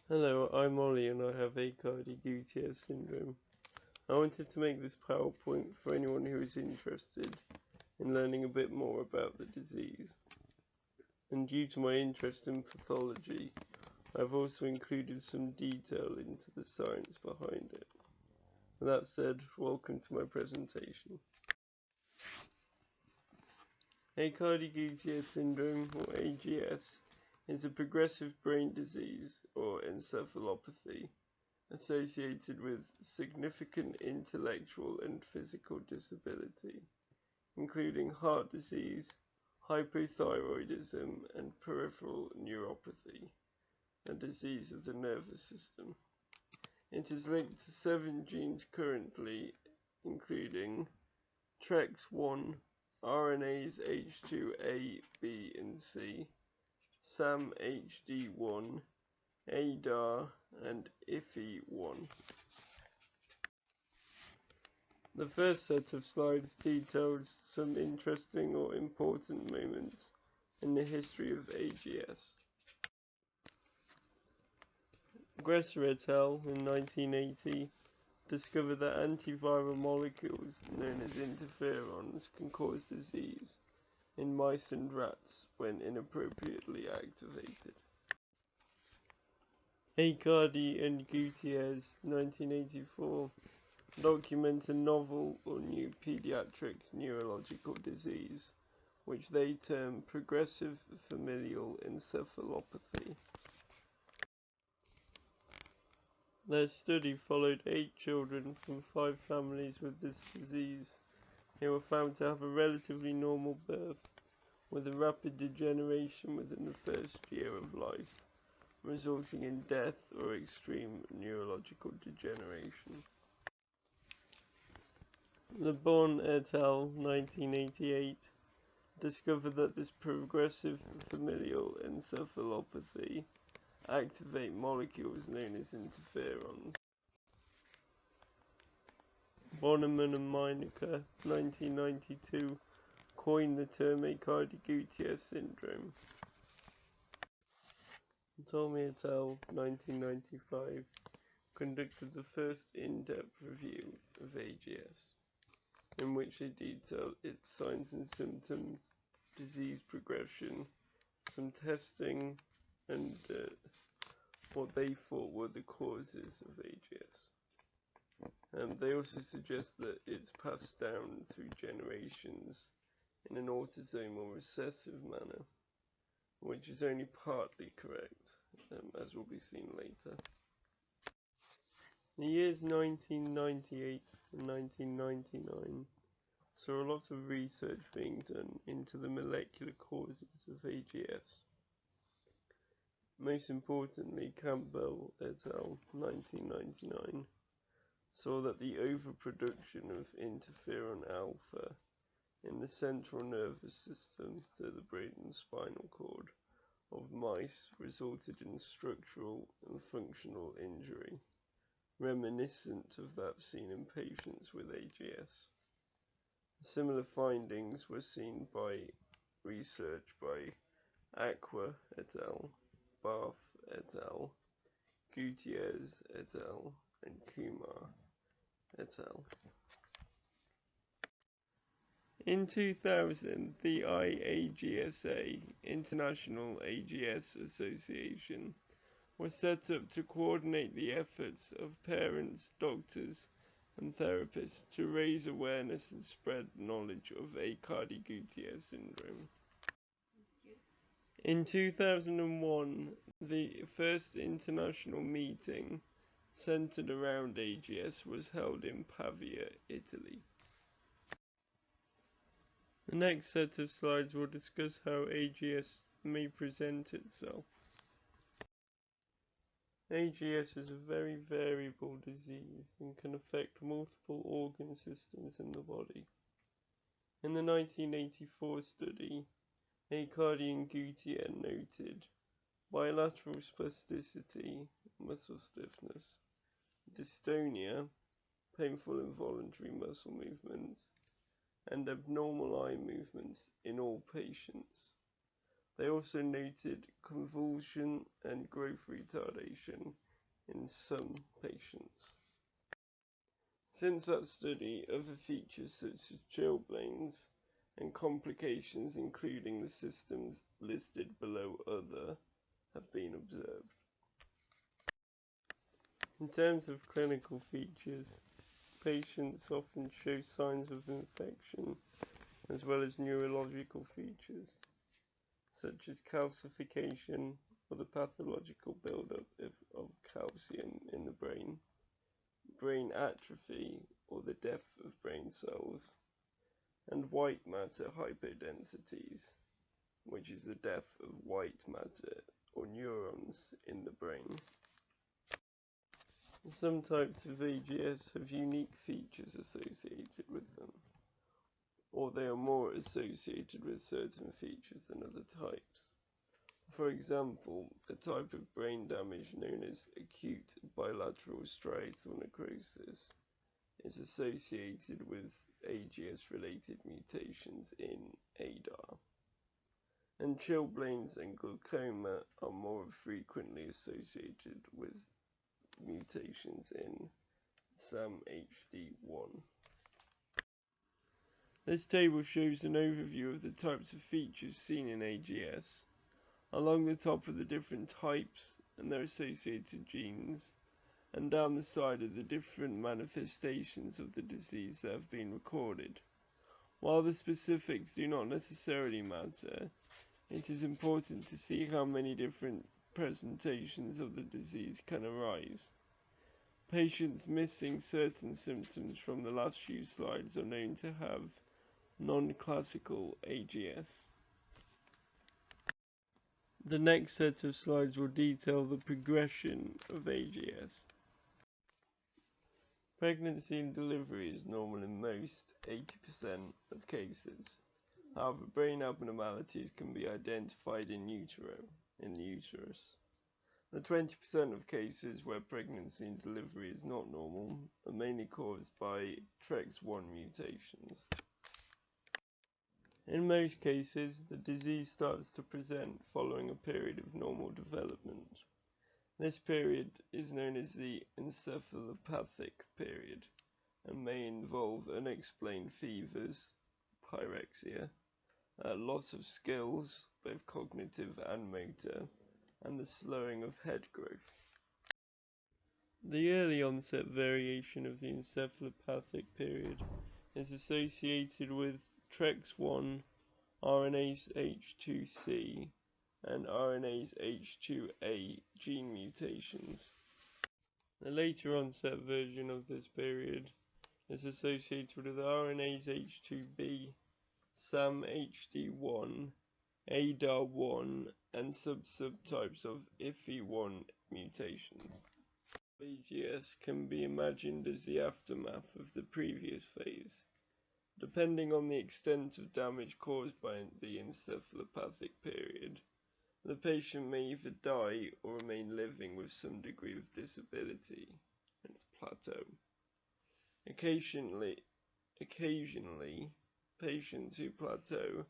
Hello, I'm Ollie and I have Aicardi-Goutières syndrome. I wanted to make this PowerPoint for anyone who is interested in learning a bit more about the disease. And due to my interest in pathology, I've also included some detail into the science behind it. With that said, welcome to my presentation. Aicardi-Goutières syndrome, or AGS, is a progressive brain disease, or encephalopathy, associated with significant intellectual and physical disability, including heart disease, hypothyroidism, and peripheral neuropathy, a disease of the nervous system. It is linked to 7 genes currently, including TREX1, RNase H2A, B, and C, SAMHD1, ADAR, and IFI1. The first set of slides details some interesting or important moments in the history of AGS. Gresser et al. In 1980 discovered that antiviral molecules known as interferons can cause disease in mice and rats when inappropriately activated. Aicardi and Goutières, 1984, document a novel or new pediatric neurological disease, which they term progressive familial encephalopathy. Their study followed 8 children from 5 families with this disease. They were found to have a relatively normal birth, with a rapid degeneration within the first year of life, resulting in death or extreme neurological degeneration. Le Bon et al. 1988 discovered that this progressive familial encephalopathy activate molecules known as interferons. Bonneman and Meinecker, 1992, coined the term Aicardi-Goutières syndrome. Tommy et al. 1995 conducted the first in-depth review of AGS, in which they detailed its signs and symptoms, disease progression, some testing, and what they thought were the causes of AGS. They also suggest that it's passed down through generations in an autosomal recessive manner, which is only partly correct, as will be seen later. The years 1998 and 1999 saw a lot of research being done into the molecular causes of AGS. Most importantly, Campbell et al. 1999 saw that the overproduction of interferon alpha in the central nervous system to the brain and spinal cord of mice resulted in structural and functional injury, reminiscent of that seen in patients with AGS. Similar findings were seen by research by Aqua et al., Barth et al., Goutières et al., and Kumar et al. In 2000, the IAGSA, International AGS Association, was set up to coordinate the efforts of parents, doctors, and therapists to raise awareness and spread knowledge of Aicardi-Goutières syndrome. In 2001, the first international meeting centered around AGS was held in Pavia, Italy. The next set of slides will discuss how AGS may present itself. AGS is a very variable disease and can affect multiple organ systems in the body. In the 1984 study, Aicardi and Goutières noted bilateral spasticity, muscle stiffness, dystonia, painful involuntary muscle movements, and abnormal eye movements in all patients. They also noted convulsion and growth retardation in some patients. Since that study, other features such as chilblains and complications including the symptoms listed below other have been observed. In terms of clinical features, patients often show signs of infection as well as neurological features such as calcification or the pathological buildup of calcium in the brain, brain atrophy or the death of brain cells, and white matter hypodensities, which is the death of white matter or neurons in the brain. Some types of AGS have unique features associated with them, or they are more associated with certain features than other types. For example, a type of brain damage known as acute bilateral striatal necrosis is associated with AGS-related mutations in ADAR. And chilblains and glaucoma are more frequently associated with mutations in SAMHD1. This table shows an overview of the types of features seen in AGS, along the top of the different types and their associated genes, and down the side of the different manifestations of the disease that have been recorded. While the specifics do not necessarily matter, it is important to see how many different presentations of the disease can arise. Patients missing certain symptoms from the last few slides are known to have non-classical AGS. The next set of slides will detail the progression of AGS. Pregnancy and delivery is normal in most, 80% of cases. However, brain abnormalities can be identified in the uterus. The 20% of cases where pregnancy and delivery is not normal are mainly caused by TREX1 mutations. In most cases, the disease starts to present following a period of normal development. This period is known as the encephalopathic period and may involve unexplained fevers, pyrexia, loss of skills, both cognitive and motor, and the slowing of head growth. The early onset variation of the encephalopathic period is associated with TREX1, RNase H2C, and RNase H2A gene mutations. The later onset version of this period is associated with RNase H2B, SAMHD1, ADAR1, and subtypes of IFI1 mutations. AGS can be imagined as the aftermath of the previous phase. Depending on the extent of damage caused by the encephalopathic period, the patient may either die or remain living with some degree of disability, hence plateau. Occasionally, patients who plateau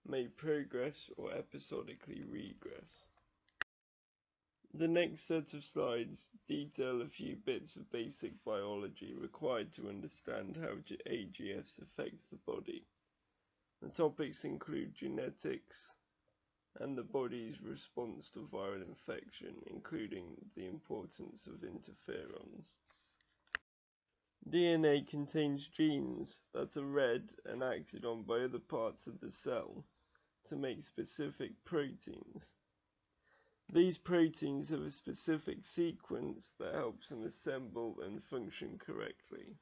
may progress or episodically regress. The next set of slides detail a few bits of basic biology required to understand how AGS affects the body. The topics include genetics and the body's response to viral infection, including the importance of interferons. DNA contains genes that are read and acted on by other parts of the cell to make specific proteins. These proteins have a specific sequence that helps them assemble and function correctly.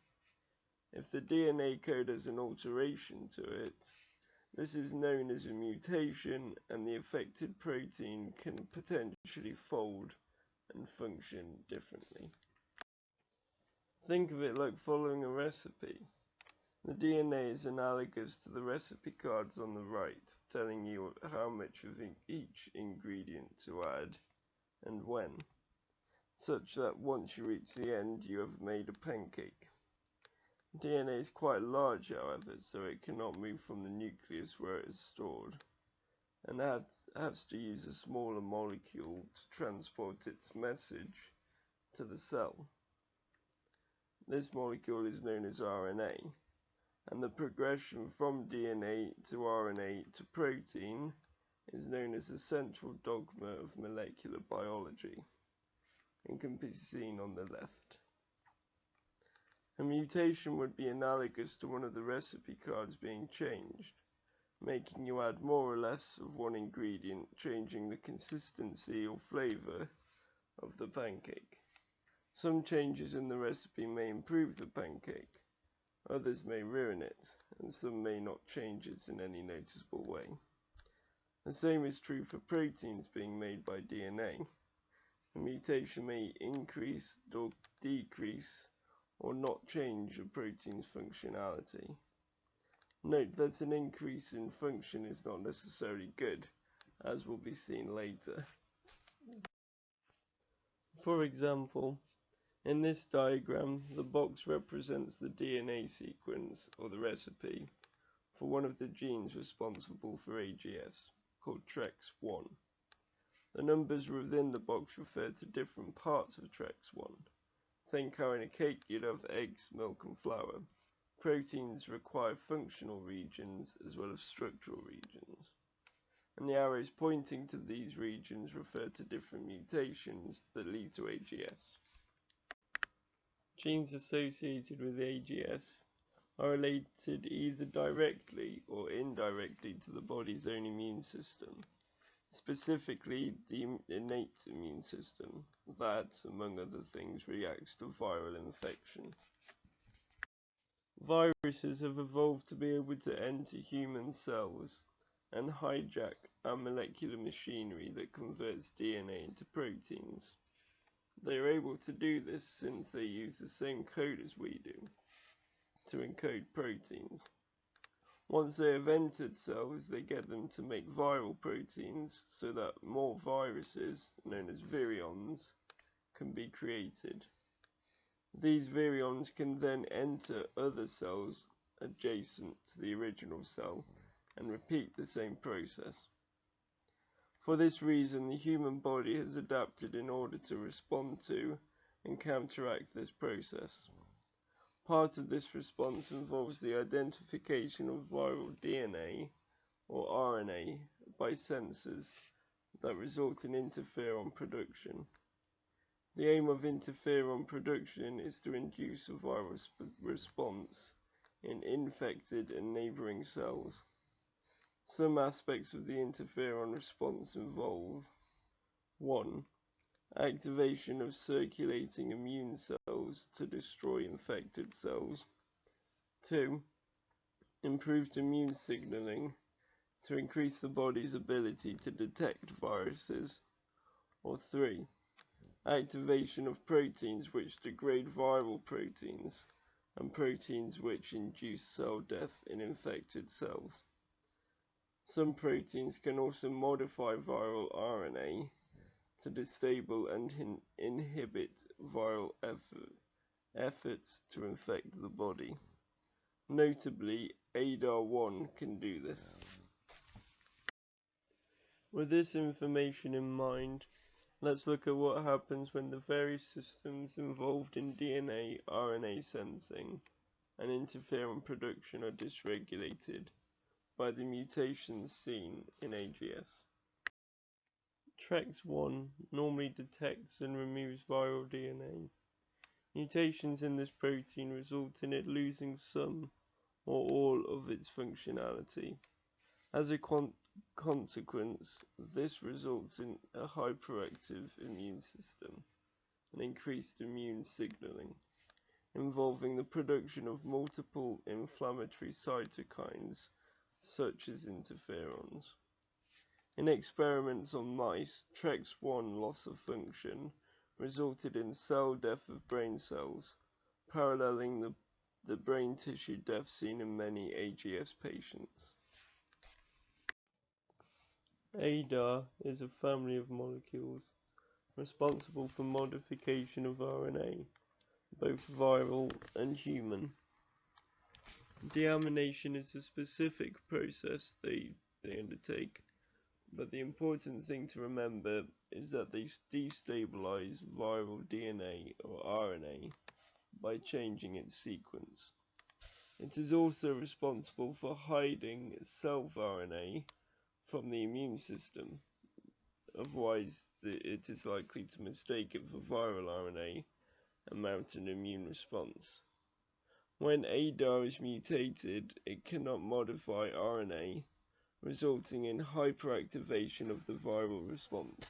If the DNA code has an alteration to it, this is known as a mutation, and the affected protein can potentially fold and function differently. Think of it like following a recipe. The DNA is analogous to the recipe cards on the right, telling you how much of each ingredient to add and when, such that once you reach the end you have made a pancake. DNA is quite large, however, so it cannot move from the nucleus where it is stored. and has to use a smaller molecule to transport its message to the cell. This molecule is known as RNA, and the progression from DNA to RNA to protein is known as the central dogma of molecular biology, and can be seen on the left. A mutation would be analogous to one of the recipe cards being changed, making you add more or less of one ingredient, changing the consistency or flavor of the pancake. Some changes in the recipe may improve the pancake, others may ruin it, and some may not change it in any noticeable way. The same is true for proteins being made by DNA. A mutation may increase or decrease or not change a protein's functionality. Note that an increase in function is not necessarily good, as will be seen later. For example, in this diagram, the box represents the DNA sequence, or the recipe, for one of the genes responsible for AGS, called TREX1. The numbers within the box refer to different parts of TREX1. Think how in a cake you'd have eggs, milk and flour. Proteins require functional regions as well as structural regions, and the arrows pointing to these regions refer to different mutations that lead to AGS. Genes associated with AGS are related either directly or indirectly to the body's own immune system, specifically the innate immune system that, among other things, reacts to viral infection. Viruses have evolved to be able to enter human cells and hijack our molecular machinery that converts DNA into proteins. They are able to do this since they use the same code as we do to encode proteins. Once they have entered cells, they get them to make viral proteins so that more viruses, known as virions, can be created. These virions can then enter other cells adjacent to the original cell and repeat the same process. For this reason, the human body has adapted in order to respond to and counteract this process. Part of this response involves the identification of viral DNA or RNA by sensors that result in interferon production. The aim of interferon production is to induce a viral response in infected and neighboring cells. Some aspects of the interferon response involve 1. Activation of circulating immune cells to destroy infected cells. 2. Improved immune signaling to increase the body's ability to detect viruses. Or 3. Activation of proteins which degrade viral proteins and proteins which induce cell death in infected cells. Some proteins can also modify viral RNA to destabilize and inhibit viral efforts to infect the body. Notably, ADAR1 can do this. With this information in mind, let's look at what happens when the various systems involved in DNA, RNA sensing, and interferon production are dysregulated by the mutations seen in AGS. TREX1 normally detects and removes viral DNA. Mutations in this protein result in it losing some or all of its functionality. As a consequence, this results in a hyperactive immune system and increased immune signaling, involving the production of multiple inflammatory cytokines such as interferons. In experiments on mice, TREX1 loss of function resulted in cell death of brain cells, paralleling the brain tissue death seen in many AGS patients. ADAR is a family of molecules responsible for modification of RNA, both viral and human. Deamination is a specific process they undertake but the important thing to remember is that they destabilize viral DNA or RNA by changing its sequence. It is also responsible for hiding self-RNA from the immune system, otherwise it is likely to mistake it for viral RNA and mount an immune response. When ADAR is mutated, it cannot modify RNA, resulting in hyperactivation of the viral response.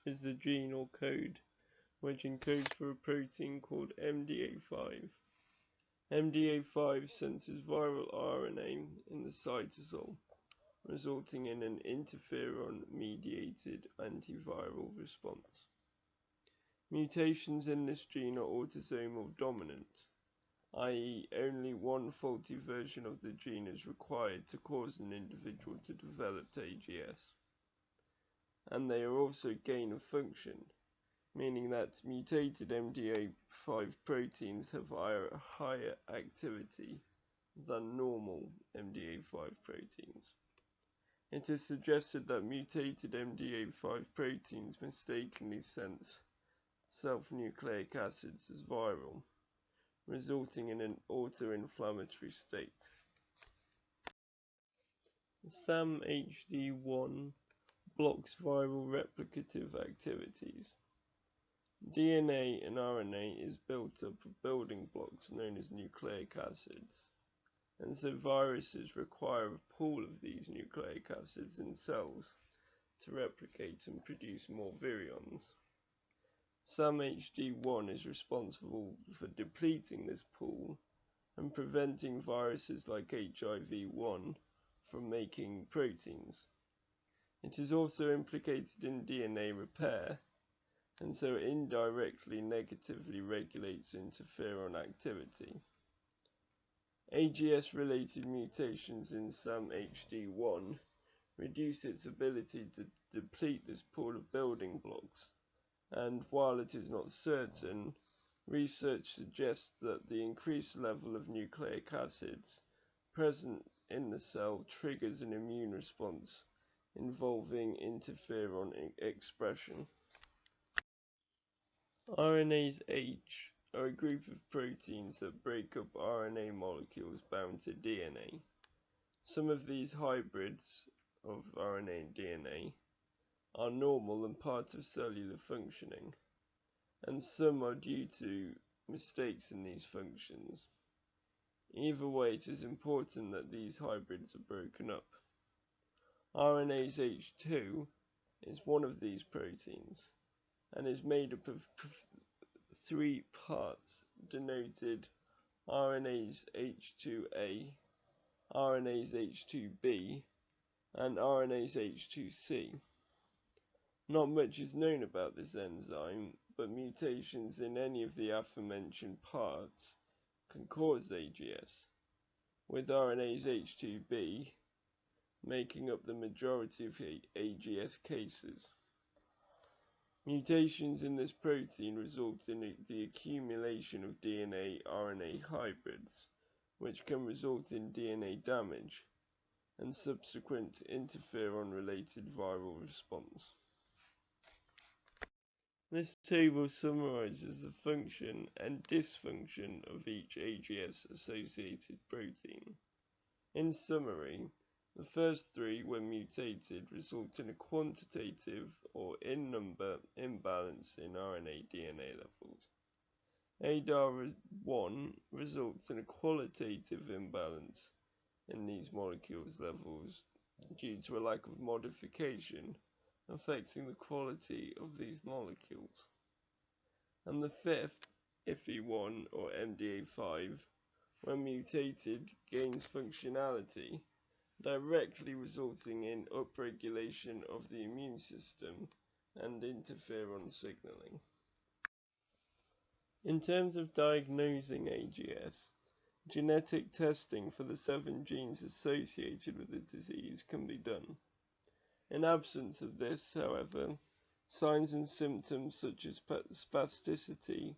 Is the gene or code which encodes for a protein called MDA5. MDA5 senses viral RNA in the cytosol, resulting in an interferon-mediated antiviral response. Mutations in this gene are autosomal dominant, i.e. only one faulty version of the gene is required to cause an individual to develop AGS. And they are also gain of function, meaning that mutated MDA5 proteins have higher activity than normal MDA5 proteins. It is suggested that mutated MDA5 proteins mistakenly sense self-nucleic acids as viral, resulting in an auto-inflammatory state. SAMHD1 blocks viral replicative activities. DNA and RNA is built up of building blocks known as nucleic acids, and so viruses require a pool of these nucleic acids in cells to replicate and produce more virions. SAMHD1 is responsible for depleting this pool and preventing viruses like HIV-1 from making proteins. It is also implicated in DNA repair, and so indirectly negatively regulates interferon activity. AGS-related mutations in SAMHD1 reduce its ability to deplete this pool of building blocks, and while it is not certain, research suggests that the increased level of nucleic acids present in the cell triggers an immune response involving interferon expression. RNase H are a group of proteins that break up RNA molecules bound to DNA. Some of these hybrids of RNA and DNA are normal and part of cellular functioning, and some are due to mistakes in these functions. Either way, it is important that these hybrids are broken up. RNase H2 is one of these proteins and is made up of three parts denoted RNase H2A, RNase H2B, and RNase H2C. Not much is known about this enzyme, but mutations in any of the aforementioned parts can cause AGS, with RNase H2B making up the majority of AGS cases. Mutations in this protein result in the accumulation of DNA-RNA hybrids, which can result in DNA damage and subsequent interferon-related viral response. This table summarizes the function and dysfunction of each AGS-associated protein. In summary, the first three, when mutated, result in a quantitative or in-number imbalance in RNA-DNA levels. ADAR1 results in a qualitative imbalance in these molecules levels due to a lack of modification affecting the quality of these molecules. And the fifth, IFI1 or MDA5, when mutated, gains functionality, directly resulting in upregulation of the immune system and interferon signaling. In terms of diagnosing AGS, genetic testing for the 7 genes associated with the disease can be done. In absence of this, however, signs and symptoms such as spasticity,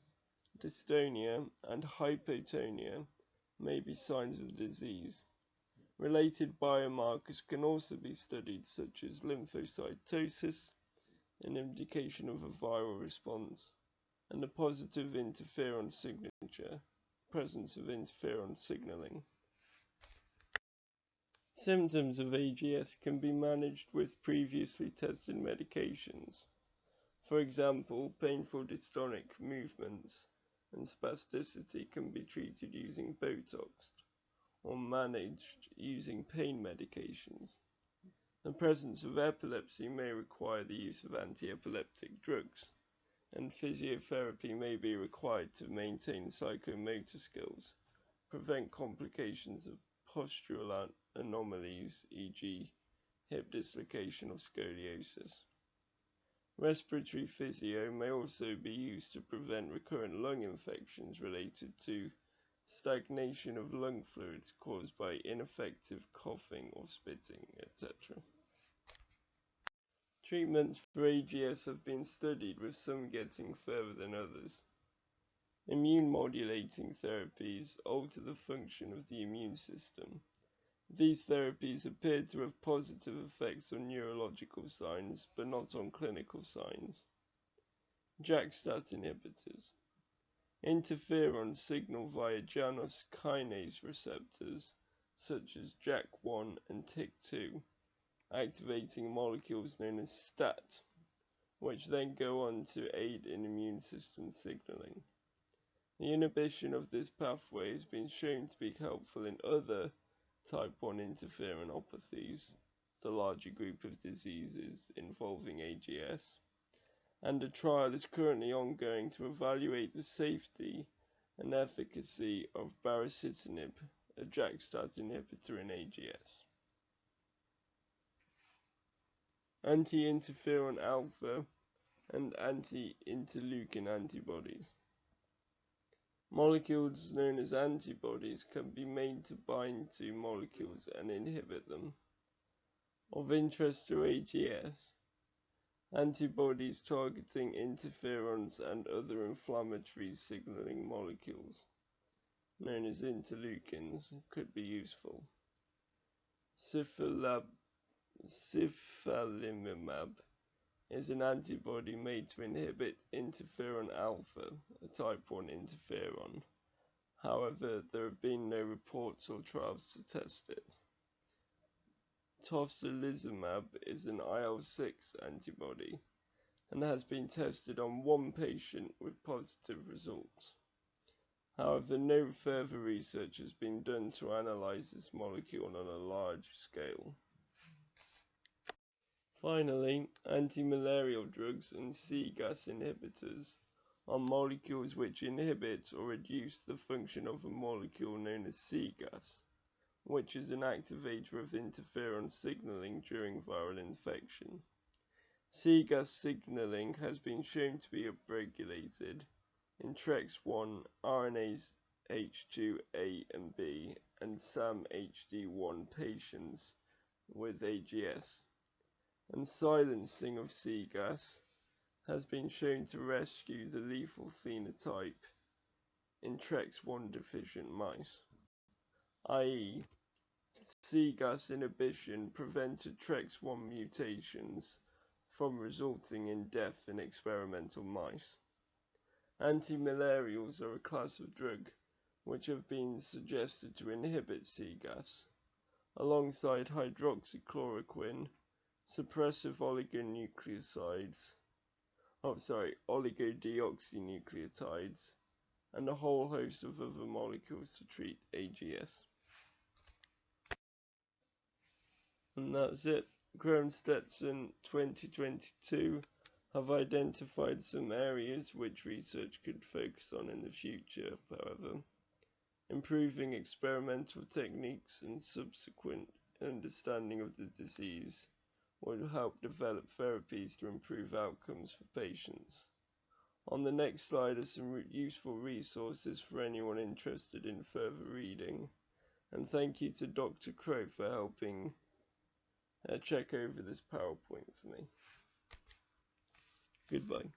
dystonia, and hypotonia may be signs of disease. Related biomarkers can also be studied, such as lymphocytosis, an indication of a viral response, and a positive interferon signature, presence of interferon signaling. Symptoms of AGS can be managed with previously tested medications. For example, painful dystonic movements and spasticity can be treated using Botox or managed using pain medications. The presence of epilepsy may require the use of anti-epileptic drugs, and physiotherapy may be required to maintain psychomotor skills, prevent complications of postural anomalies, e.g. hip dislocation or scoliosis. Respiratory physio may also be used to prevent recurrent lung infections related to stagnation of lung fluids caused by ineffective coughing or spitting, etc. Treatments for AGS have been studied, with some getting further than others. Immune modulating therapies alter the function of the immune system. These therapies appear to have positive effects on neurological signs, but not on clinical signs. JAK-STAT inhibitors. Interferons signal via Janus kinase receptors, such as JAK1 and TYK2, activating molecules known as STAT, which then go on to aid in immune system signaling. The inhibition of this pathway has been shown to be helpful in other type 1 interferonopathies, the larger group of diseases involving AGS, and a trial is currently ongoing to evaluate the safety and efficacy of baricitinib, a JAK-STAT inhibitor in AGS. Anti-interferon alpha and anti-interleukin antibodies. Molecules known as antibodies can be made to bind to molecules and inhibit them. Of interest to AGS, antibodies targeting interferons and other inflammatory signaling molecules, known as interleukins, could be useful. Cifalimumab is an antibody made to inhibit interferon alpha, a type 1 interferon. However, there have been no reports or trials to test it. Tocilizumab is an IL-6 antibody and has been tested on one patient with positive results. However, no further research has been done to analyze this molecule on a large scale. Finally, antimalarial drugs and C-gas inhibitors are molecules which inhibit or reduce the function of a molecule known as C-gas, which is an activator of interferon signaling during viral infection. C-gas signaling has been shown to be upregulated in TREX1 RNase H2A and B and SAM-HD1 patients with AGS. And silencing of C-gas has been shown to rescue the lethal phenotype in TREX1 deficient mice, i.e. C-gas inhibition prevented TREX1 mutations from resulting in death in experimental mice. Antimalarials are a class of drug which have been suggested to inhibit C-gas, alongside hydroxychloroquine, suppressive oligodeoxynucleotides, and a whole host of other molecules to treat AGS. And that's it. Graham-Stetson 2022 have identified some areas which research could focus on in the future, however. Improving experimental techniques and subsequent understanding of the disease will help develop therapies to improve outcomes for patients. On the next slide are some useful resources for anyone interested in further reading, and thank you to Dr. Crow for helping check over this PowerPoint for me. Goodbye.